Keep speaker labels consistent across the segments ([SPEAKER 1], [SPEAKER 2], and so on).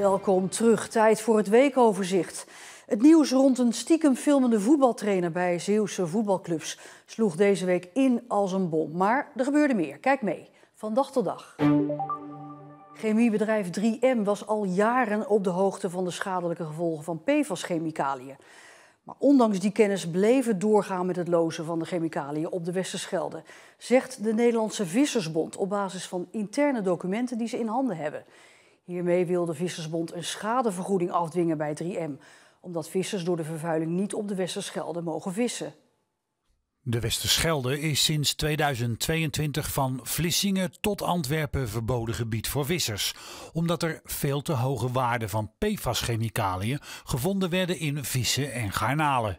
[SPEAKER 1] Welkom terug. Tijd voor het weekoverzicht. Het nieuws rond een stiekem filmende voetbaltrainer bij Zeeuwse voetbalclubs sloeg deze week in als een bom. Maar er gebeurde meer. Kijk mee. Van dag tot dag. Chemiebedrijf 3M was al jaren op de hoogte van de schadelijke gevolgen van PFAS-chemicaliën. Maar ondanks die kennis bleven doorgaan met het lozen van de chemicaliën op de Westerschelde, zegt de Nederlandse Vissersbond op basis van interne documenten die ze in handen hebben. Hiermee wil de Vissersbond een schadevergoeding afdwingen bij 3M, omdat vissers door de vervuiling niet op de Westerschelde mogen vissen.
[SPEAKER 2] De Westerschelde is sinds 2022 van Vlissingen tot Antwerpen verboden gebied voor vissers, omdat er veel te hoge waarden van PFAS-chemicaliën gevonden werden in vissen en garnalen.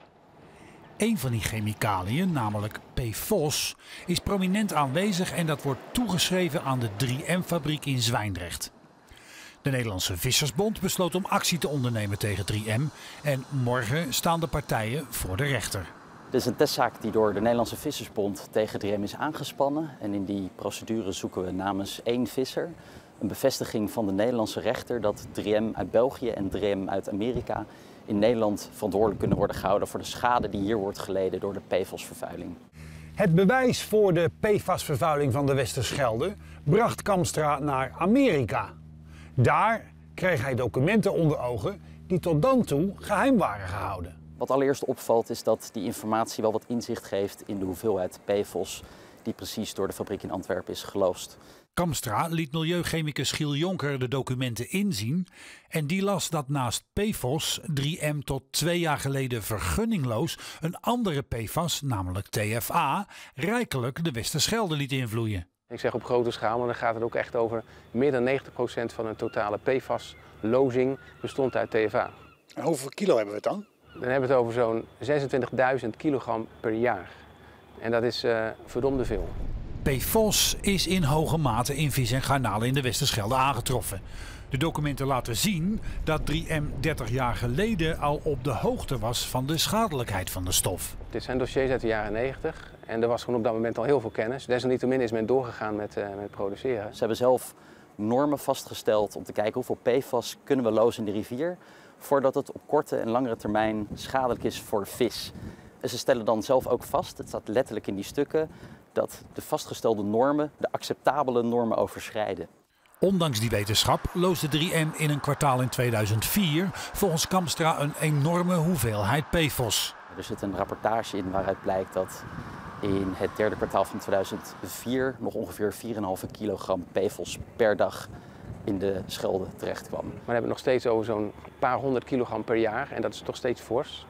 [SPEAKER 2] Een van die chemicaliën, namelijk PFOS, is prominent aanwezig en dat wordt toegeschreven aan de 3M-fabriek in Zwijndrecht. De Nederlandse Vissersbond besloot om actie te ondernemen tegen 3M en morgen staan de partijen voor de rechter.
[SPEAKER 3] Dit is een testzaak die door de Nederlandse Vissersbond tegen 3M is aangespannen. En in die procedure zoeken we namens één visser een bevestiging van de Nederlandse rechter dat 3M uit België en 3M uit Amerika in Nederland verantwoordelijk kunnen worden gehouden voor de schade die hier wordt geleden door de PFAS-vervuiling.
[SPEAKER 4] Het bewijs voor de PFAS-vervuiling van de Westerschelde bracht Kamstra naar Amerika. Daar kreeg hij documenten onder ogen die tot dan toe geheim waren gehouden.
[SPEAKER 3] Wat allereerst opvalt is dat die informatie wel wat inzicht geeft in de hoeveelheid PFOS die precies door de fabriek in Antwerpen is geloosd.
[SPEAKER 2] Kamstra liet milieuchemicus Giel Jonker de documenten inzien en die las dat naast PFOS 3M tot 2 jaar geleden vergunningloos een andere PFAS, namelijk TFA, rijkelijk de Westerschelde liet invloeien.
[SPEAKER 5] Ik zeg op grote schaal, maar dan gaat het ook echt over meer dan 90% van een totale PFAS-lozing bestond uit TFA.
[SPEAKER 6] En hoeveel kilo hebben we het dan?
[SPEAKER 5] Dan hebben we het over zo'n 26.000 kilogram per jaar. En dat is verdomde veel.
[SPEAKER 2] PFOS is in hoge mate in vis en garnalen in de Westerschelde aangetroffen. De documenten laten zien dat 3M 30 jaar geleden al op de hoogte was van de schadelijkheid van de stof.
[SPEAKER 5] Dit zijn dossiers uit de jaren 90 en er was gewoon op dat moment al heel veel kennis. Desalniettemin is men doorgegaan met produceren.
[SPEAKER 3] Ze hebben zelf normen vastgesteld om te kijken hoeveel PFAS kunnen we lozen in de rivier voordat het op korte en langere termijn schadelijk is voor vis. En ze stellen dan zelf ook vast, het staat letterlijk in die stukken, dat de vastgestelde normen de acceptabele normen overschrijden.
[SPEAKER 2] Ondanks die wetenschap loosde 3M in een kwartaal in 2004 volgens Kamstra een enorme hoeveelheid PFOS.
[SPEAKER 3] Er zit een rapportage in waaruit blijkt dat in het derde kwartaal van 2004 nog ongeveer 4,5 kilogram PFOS per dag in de Schelde terecht kwam.
[SPEAKER 5] Maar we hebben het nog steeds over zo'n paar 100 kilogram per jaar en dat is toch steeds fors.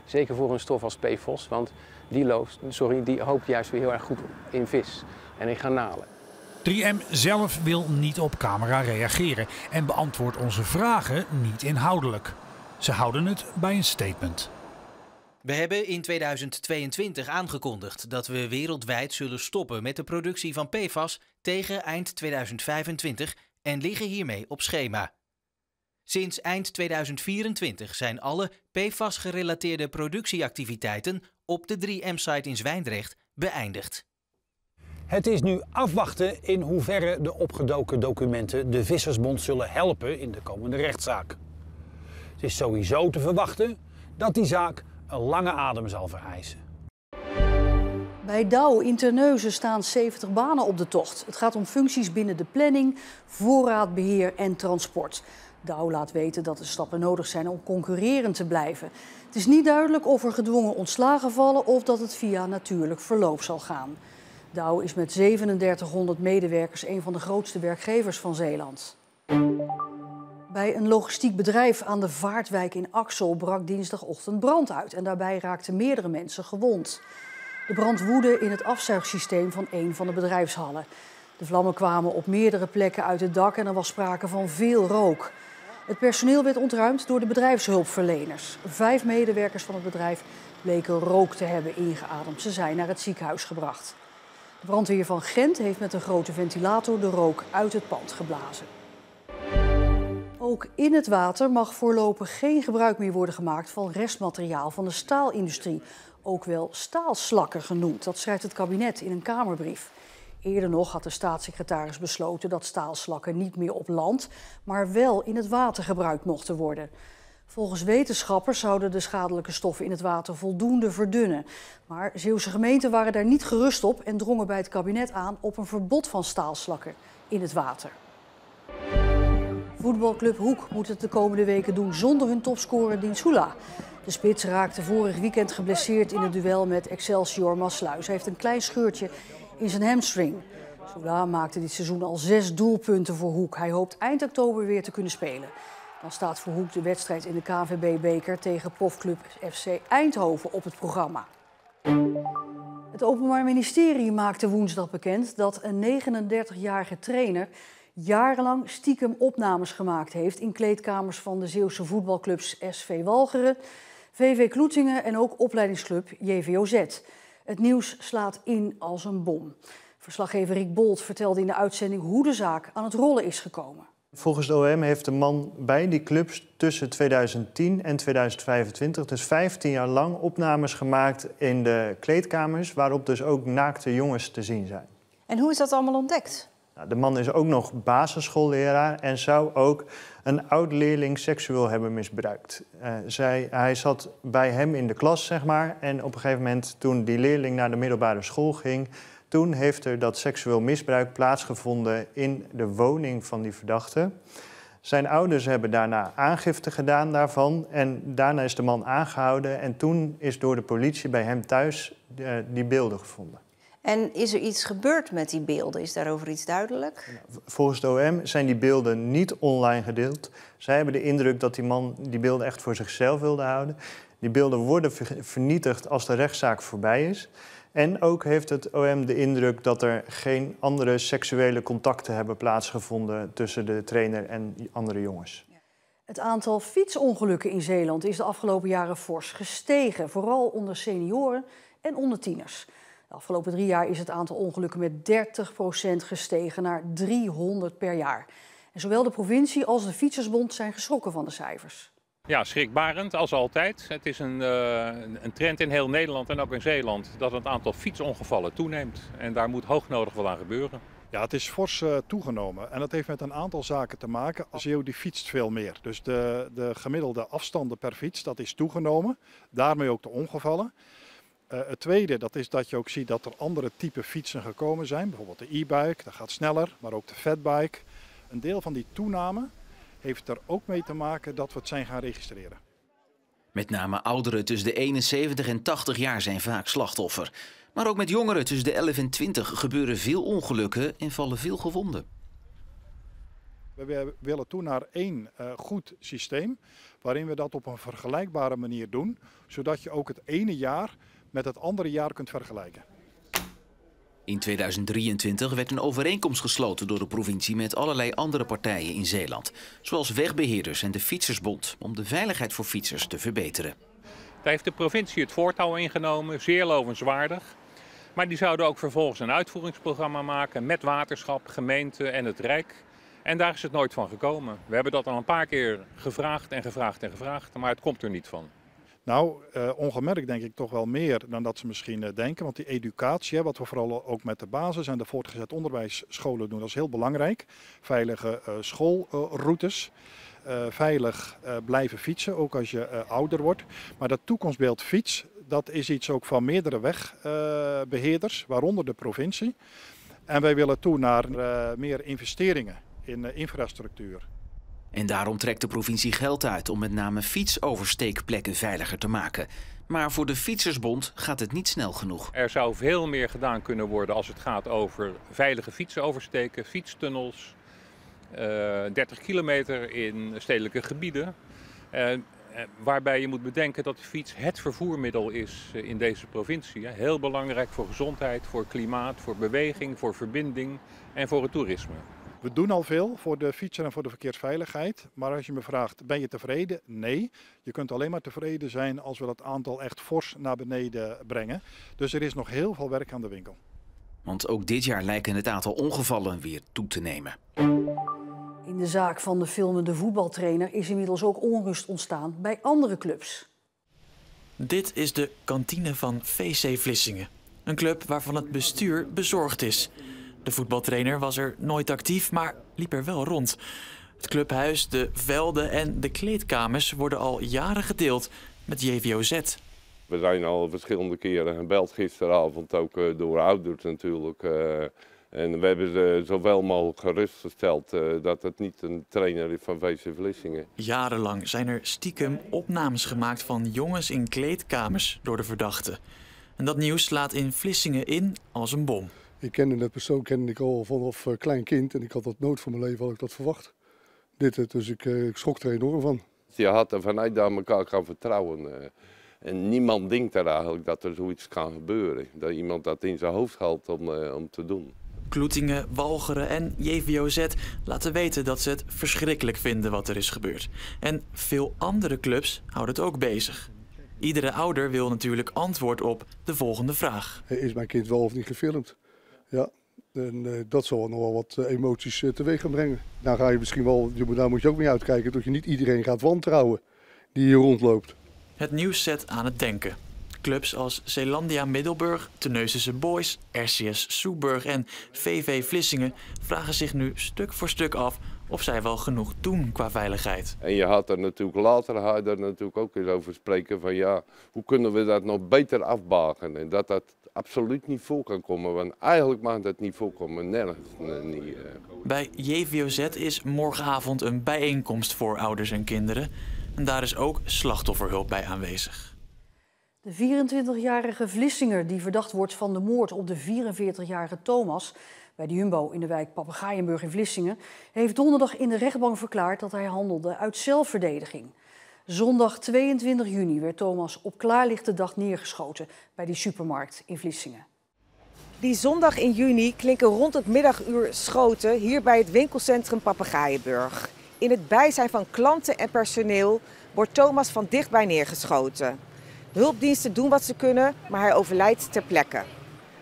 [SPEAKER 5] Zeker voor een stof als PFOS, want die hoopt juist weer heel erg goed in vis en in garnalen.
[SPEAKER 2] 3M zelf wil niet op camera reageren en beantwoordt onze vragen niet inhoudelijk. Ze houden het bij een statement.
[SPEAKER 7] We hebben in 2022 aangekondigd dat we wereldwijd zullen stoppen met de productie van PFAS tegen eind 2025 en liggen hiermee op schema. Sinds eind 2024 zijn alle PFAS-gerelateerde productieactiviteiten op de 3M-site in Zwijndrecht beëindigd.
[SPEAKER 4] Het is nu afwachten in hoeverre de opgedoken documenten de Vissersbond zullen helpen in de komende rechtszaak. Het is sowieso te verwachten dat die zaak een lange adem zal vereisen.
[SPEAKER 1] Bij Douw in Terneuzen staan 70 banen op de tocht. Het gaat om functies binnen de planning, voorraadbeheer en transport. Douw laat weten dat er stappen nodig zijn om concurrerend te blijven. Het is niet duidelijk of er gedwongen ontslagen vallen of dat het via natuurlijk verloop zal gaan. Douw is met 3700 medewerkers een van de grootste werkgevers van Zeeland. Bij een logistiek bedrijf aan de Vaartwijk in Axel brak dinsdagochtend brand uit en daarbij raakten meerdere mensen gewond. De brand woedde in het afzuigsysteem van een van de bedrijfshallen. De vlammen kwamen op meerdere plekken uit het dak en er was sprake van veel rook. Het personeel werd ontruimd door de bedrijfshulpverleners. 5 medewerkers van het bedrijf bleken rook te hebben ingeademd. Ze zijn naar het ziekenhuis gebracht. De brandweer van Gent heeft met een grote ventilator de rook uit het pand geblazen. Ook in het water mag voorlopig geen gebruik meer worden gemaakt van restmateriaal van de staalindustrie. Ook wel staalslakken genoemd, dat schrijft het kabinet in een Kamerbrief. Eerder nog had de staatssecretaris besloten dat staalslakken niet meer op land, maar wel in het water gebruikt mochten worden. Volgens wetenschappers zouden de schadelijke stoffen in het water voldoende verdunnen. Maar Zeeuwse gemeenten waren daar niet gerust op en drongen bij het kabinet aan op een verbod van staalslakken in het water. Voetbalclub Hoek moet het de komende weken doen zonder hun topscorer Dinsula. De spits raakte vorig weekend geblesseerd in het duel met Excelsior Maasluis. Hij heeft een klein scheurtje in zijn hamstring. Sula maakte dit seizoen al 6 doelpunten voor Hoek. Hij hoopt eind oktober weer te kunnen spelen. Dan staat voor Hoek de wedstrijd in de KNVB-beker tegen profclub FC Eindhoven op het programma. Het Openbaar Ministerie maakte woensdag bekend dat een 39-jarige trainer jarenlang stiekem opnames gemaakt heeft in kleedkamers van de Zeeuwse voetbalclubs SV Walcheren, VV Kloetingen en ook opleidingsclub JVOZ. Het nieuws slaat in als een bom. Verslaggever Rick Bolt vertelde in de uitzending hoe de zaak aan het rollen is gekomen.
[SPEAKER 8] Volgens de OM heeft de man bij die clubs tussen 2010 en 2025, dus 15 jaar lang, opnames gemaakt in de kleedkamers, waarop dus ook naakte jongens te zien zijn.
[SPEAKER 9] En hoe is dat allemaal ontdekt?
[SPEAKER 8] Nou, de man is ook nog basisschoolleraar en zou ook een oud-leerling seksueel hebben misbruikt. Hij zat bij hem in de klas, zeg maar, en op een gegeven moment toen die leerling naar de middelbare school ging, toen heeft er dat seksueel misbruik plaatsgevonden in de woning van die verdachte. Zijn ouders hebben daarna aangifte gedaan daarvan en daarna is de man aangehouden en toen is door de politie bij hem thuis die beelden gevonden.
[SPEAKER 9] En is er iets gebeurd met die beelden? Is daarover iets duidelijk?
[SPEAKER 8] Volgens de OM zijn die beelden niet online gedeeld. Zij hebben de indruk dat die man die beelden echt voor zichzelf wilde houden. Die beelden worden vernietigd als de rechtszaak voorbij is. En ook heeft het OM de indruk dat er geen andere seksuele contacten hebben plaatsgevonden tussen de trainer en andere jongens.
[SPEAKER 1] Het aantal fietsongelukken in Zeeland is de afgelopen jaren fors gestegen. Vooral onder senioren en onder tieners. De afgelopen 3 jaar is het aantal ongelukken met 30% gestegen naar 300 per jaar. En zowel de provincie als de Fietsersbond zijn geschrokken van de cijfers.
[SPEAKER 10] Ja, schrikbarend, als altijd. Het is een trend in heel Nederland en ook in Zeeland dat het aantal fietsongevallen toeneemt. En daar moet hoognodig wat aan gebeuren.
[SPEAKER 6] Ja, het is fors toegenomen en dat heeft met een aantal zaken te maken. De Zeeuw die fietst veel meer, dus de gemiddelde afstanden per fiets, dat is toegenomen. Daarmee ook de ongevallen. Het tweede, dat is dat je ook ziet dat er andere type fietsen gekomen zijn. Bijvoorbeeld de e-bike, dat gaat sneller, maar ook de fatbike. Een deel van die toename heeft er ook mee te maken dat we het zijn gaan registreren.
[SPEAKER 11] Met name ouderen tussen de 71 en 80 jaar zijn vaak slachtoffer. Maar ook met jongeren tussen de 11 en 20 gebeuren veel ongelukken en vallen veel gewonden.
[SPEAKER 6] We willen toe naar één goed systeem waarin we dat op een vergelijkbare manier doen. Zodat je ook het ene jaar met het andere jaar kunt vergelijken.
[SPEAKER 11] In 2023 werd een overeenkomst gesloten door de provincie met allerlei andere partijen in Zeeland. Zoals wegbeheerders en de Fietsersbond, om de veiligheid voor fietsers te verbeteren.
[SPEAKER 10] Daar heeft de provincie het voortouw ingenomen, zeer lovenswaardig. Maar die zouden ook vervolgens een uitvoeringsprogramma maken met waterschap, gemeente en het Rijk. En daar is het nooit van gekomen. We hebben dat al een paar keer gevraagd, maar het komt er niet van.
[SPEAKER 6] Nou, ongemerkt denk ik toch wel meer dan dat ze misschien denken. Want die educatie, wat we vooral ook met de basis en de voortgezet onderwijsscholen doen, dat is heel belangrijk. Veilige schoolroutes, veilig blijven fietsen, ook als je ouder wordt. Maar dat toekomstbeeld fiets, dat is iets ook van meerdere wegbeheerders, waaronder de provincie. En wij willen toe naar meer investeringen in infrastructuur.
[SPEAKER 11] En daarom trekt de provincie geld uit om met name fietsoversteekplekken veiliger te maken. Maar voor de Fietsersbond gaat het niet snel genoeg.
[SPEAKER 10] Er zou veel meer gedaan kunnen worden als het gaat over veilige fietsenoversteken, fietstunnels, 30 kilometer in stedelijke gebieden. Waarbij je moet bedenken dat de fiets het vervoermiddel is in deze provincie. Heel belangrijk voor gezondheid, voor klimaat, voor beweging, voor verbinding en voor het toerisme.
[SPEAKER 6] We doen al veel voor de fietser en voor de verkeersveiligheid. Maar als je me vraagt, ben je tevreden? Nee. Je kunt alleen maar tevreden zijn als we dat aantal echt fors naar beneden brengen. Dus er is nog heel veel werk aan de winkel.
[SPEAKER 11] Want ook dit jaar lijken het aantal ongevallen weer toe te nemen.
[SPEAKER 1] In de zaak van de filmende voetbaltrainer is inmiddels ook onrust ontstaan bij andere clubs.
[SPEAKER 12] Dit is de kantine van VC Vlissingen. Een club waarvan het bestuur bezorgd is. De voetbaltrainer was er nooit actief, maar liep er wel rond. Het clubhuis, de velden en de kleedkamers worden al jaren gedeeld met JVOZ.
[SPEAKER 13] We zijn al verschillende keren gebeld, gisteravond ook door ouders natuurlijk. En we hebben ze zoveel mogelijk gerustgesteld dat het niet een trainer is van VC Vlissingen.
[SPEAKER 12] Jarenlang zijn er stiekem opnames gemaakt van jongens in kleedkamers door de verdachte. En dat nieuws slaat in Vlissingen in als een bom.
[SPEAKER 14] Ik kende de persoon al vanaf klein kind en ik had dat nooit van mijn leven verwacht. Dus ik schrok er enorm van.
[SPEAKER 13] Je had er vanuit aan elkaar gaan vertrouwen. En niemand denkt er eigenlijk dat er zoiets kan gebeuren. Dat iemand dat in zijn hoofd haalt om te doen.
[SPEAKER 12] Kloetingen, Walcheren en JVOZ laten weten dat ze het verschrikkelijk vinden wat er is gebeurd. En veel andere clubs houden het ook bezig. Iedere ouder wil natuurlijk antwoord op de volgende vraag.
[SPEAKER 14] Is mijn kind wel of niet gefilmd? Ja, en dat zal nog wel wat emoties teweeg gaan brengen. Dan ga je misschien wel, daar moet je ook mee uitkijken dat je niet iedereen gaat wantrouwen die hier rondloopt.
[SPEAKER 12] Het nieuws zet aan het denken. Clubs als Zeelandia Middelburg, Tenneuzense Boys, RCS Soeburg en VV Vlissingen vragen zich nu stuk voor stuk af of zij wel genoeg doen qua veiligheid.
[SPEAKER 13] En je had er natuurlijk later ook eens over spreken van ja, hoe kunnen we dat nog beter afbaken en dat absoluut niet voor kan komen, want eigenlijk mag dat niet voorkomen, nergens niet.
[SPEAKER 12] Bij JVOZ is morgenavond een bijeenkomst voor ouders en kinderen en daar is ook slachtofferhulp bij aanwezig.
[SPEAKER 1] De 24-jarige Vlissinger die verdacht wordt van de moord op de 44-jarige Thomas bij de Jumbo in de wijk Papegaaienburg in Vlissingen heeft donderdag in de rechtbank verklaard dat hij handelde uit zelfverdediging. Zondag 22 juni werd Thomas op klaarlichte dag neergeschoten bij die supermarkt in Vlissingen.
[SPEAKER 15] Die zondag in juni klinken rond het middaguur schoten hier bij het winkelcentrum Papegaaienburg. In het bijzijn van klanten en personeel wordt Thomas van dichtbij neergeschoten. De hulpdiensten doen wat ze kunnen, maar hij overlijdt ter plekke.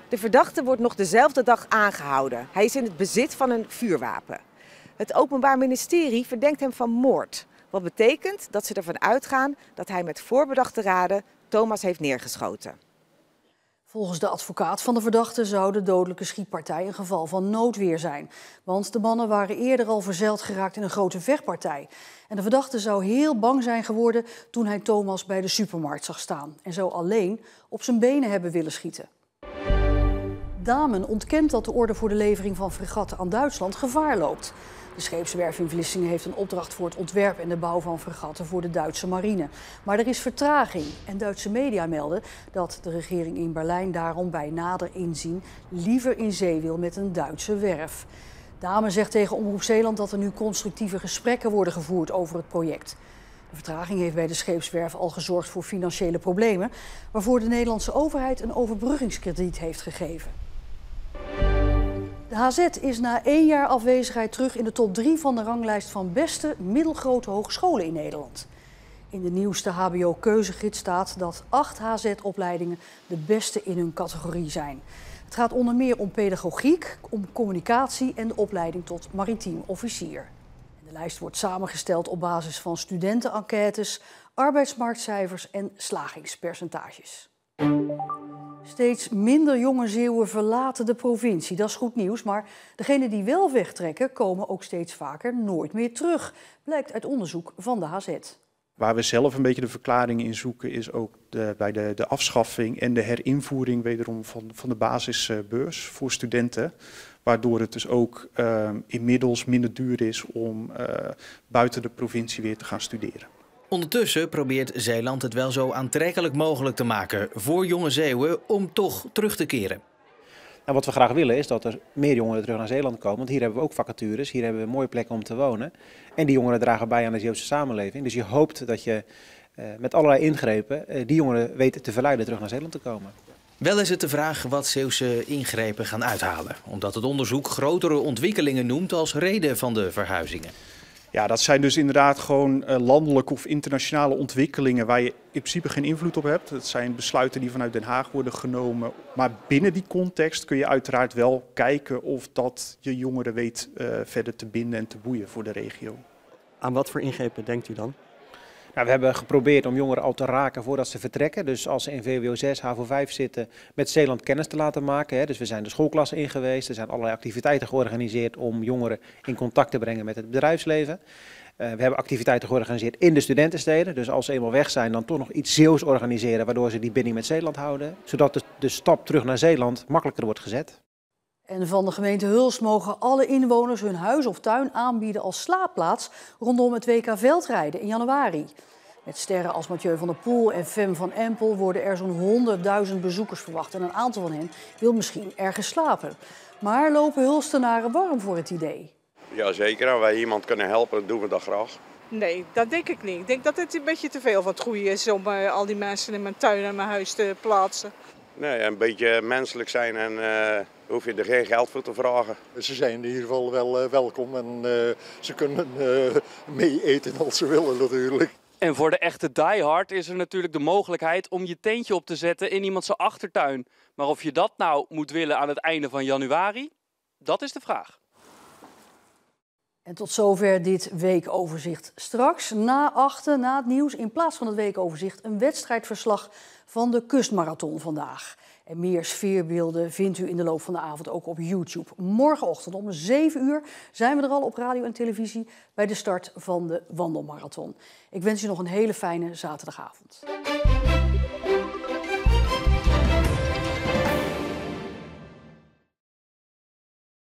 [SPEAKER 15] De verdachte wordt nog dezelfde dag aangehouden. Hij is in het bezit van een vuurwapen. Het Openbaar Ministerie verdenkt hem van moord. Wat betekent dat ze ervan uitgaan dat hij met voorbedachte raden Thomas heeft neergeschoten.
[SPEAKER 1] Volgens de advocaat van de verdachte zou de dodelijke schietpartij een geval van noodweer zijn. Want de mannen waren eerder al verzeild geraakt in een grote vechtpartij. En de verdachte zou heel bang zijn geworden toen hij Thomas bij de supermarkt zag staan. En zou alleen op zijn benen hebben willen schieten. Damen ontkent dat de orde voor de levering van fregatten aan Duitsland gevaar loopt. De scheepswerf in Vlissingen heeft een opdracht voor het ontwerp en de bouw van fregatten voor de Duitse marine. Maar er is vertraging en Duitse media melden dat de regering in Berlijn daarom bij nader inzien liever in zee wil met een Duitse werf. Dame zegt tegen Omroep Zeeland dat er nu constructieve gesprekken worden gevoerd over het project. De vertraging heeft bij de scheepswerf al gezorgd voor financiële problemen, waarvoor de Nederlandse overheid een overbruggingskrediet heeft gegeven. De HZ is na 1 jaar afwezigheid terug in de top 3 van de ranglijst van beste middelgrote hogescholen in Nederland. In de nieuwste HBO-keuzegids staat dat 8 HZ-opleidingen de beste in hun categorie zijn. Het gaat onder meer om pedagogiek, om communicatie en de opleiding tot maritiem officier. De lijst wordt samengesteld op basis van studentenenquêtes, arbeidsmarktcijfers en slagingspercentages. Steeds minder jonge Zeeuwen verlaten de provincie. Dat is goed nieuws, maar degenen die wel wegtrekken komen ook steeds vaker nooit meer terug. Blijkt uit onderzoek van de HZ.
[SPEAKER 16] Waar we zelf een beetje de verklaring in zoeken is ook bij de afschaffing en de herinvoering wederom van de basisbeurs voor studenten. Waardoor het dus ook inmiddels minder duur is om buiten de provincie weer te gaan studeren.
[SPEAKER 7] Ondertussen probeert Zeeland het wel zo aantrekkelijk mogelijk te maken voor jonge Zeeuwen om toch terug te keren.
[SPEAKER 17] Nou, wat we graag willen is dat er meer jongeren terug naar Zeeland komen. Want hier hebben we ook vacatures, hier hebben we mooie plekken om te wonen. En die jongeren dragen bij aan de Zeeuwse samenleving. Dus je hoopt dat je met allerlei ingrepen die jongeren weet te verleiden terug naar Zeeland te komen.
[SPEAKER 7] Wel is het de vraag wat Zeeuwse ingrepen gaan uithalen. Omdat het onderzoek grotere ontwikkelingen noemt als reden van de verhuizingen.
[SPEAKER 16] Ja, dat zijn dus inderdaad gewoon landelijke of internationale ontwikkelingen waar je in principe geen invloed op hebt. Het zijn besluiten die vanuit Den Haag worden genomen. Maar binnen die context kun je uiteraard wel kijken of dat je jongeren weet verder te binden en te boeien voor de regio.
[SPEAKER 17] Aan wat voor ingrepen denkt u dan? Nou, we hebben geprobeerd om jongeren al te raken voordat ze vertrekken. Dus als ze in VWO 6, HAVO 5 zitten, met Zeeland kennis te laten maken. Hè. Dus we zijn de schoolklassen in geweest. Er zijn allerlei activiteiten georganiseerd om jongeren in contact te brengen met het bedrijfsleven. We hebben activiteiten georganiseerd in de studentensteden. Dus als ze eenmaal weg zijn, dan toch nog iets Zeeuws organiseren, waardoor ze die binding met Zeeland houden. Zodat de stap terug naar Zeeland makkelijker wordt gezet.
[SPEAKER 1] En van de gemeente Hulst mogen alle inwoners hun huis of tuin aanbieden als slaapplaats rondom het WK veldrijden in januari. Met sterren als Mathieu van der Poel en Fem van Empel worden er zo'n 100.000 bezoekers verwacht. En een aantal van hen wil misschien ergens slapen. Maar lopen Hulstenaren warm voor het idee?
[SPEAKER 18] Jazeker, als wij iemand kunnen helpen, doen we dat graag.
[SPEAKER 19] Nee, dat denk ik niet. Ik denk dat het een beetje te veel van het goede is om al die mensen in mijn tuin en mijn huis te plaatsen.
[SPEAKER 18] Nee, een beetje menselijk zijn en hoef je er geen geld voor te vragen.
[SPEAKER 14] Ze zijn in ieder geval wel welkom en ze kunnen mee eten als ze willen natuurlijk.
[SPEAKER 20] En voor de echte diehard is er natuurlijk de mogelijkheid om je tentje op te zetten in iemands achtertuin. Maar of je dat nou moet willen aan het einde van januari, dat is de vraag.
[SPEAKER 1] En tot zover dit weekoverzicht. Straks na 8:00, na het nieuws, in plaats van het weekoverzicht een wedstrijdverslag van de kustmarathon vandaag. En meer sfeerbeelden vindt u in de loop van de avond ook op YouTube. Morgenochtend om 7 uur zijn we er al op radio en televisie bij de start van de wandelmarathon. Ik wens u nog een hele fijne zaterdagavond.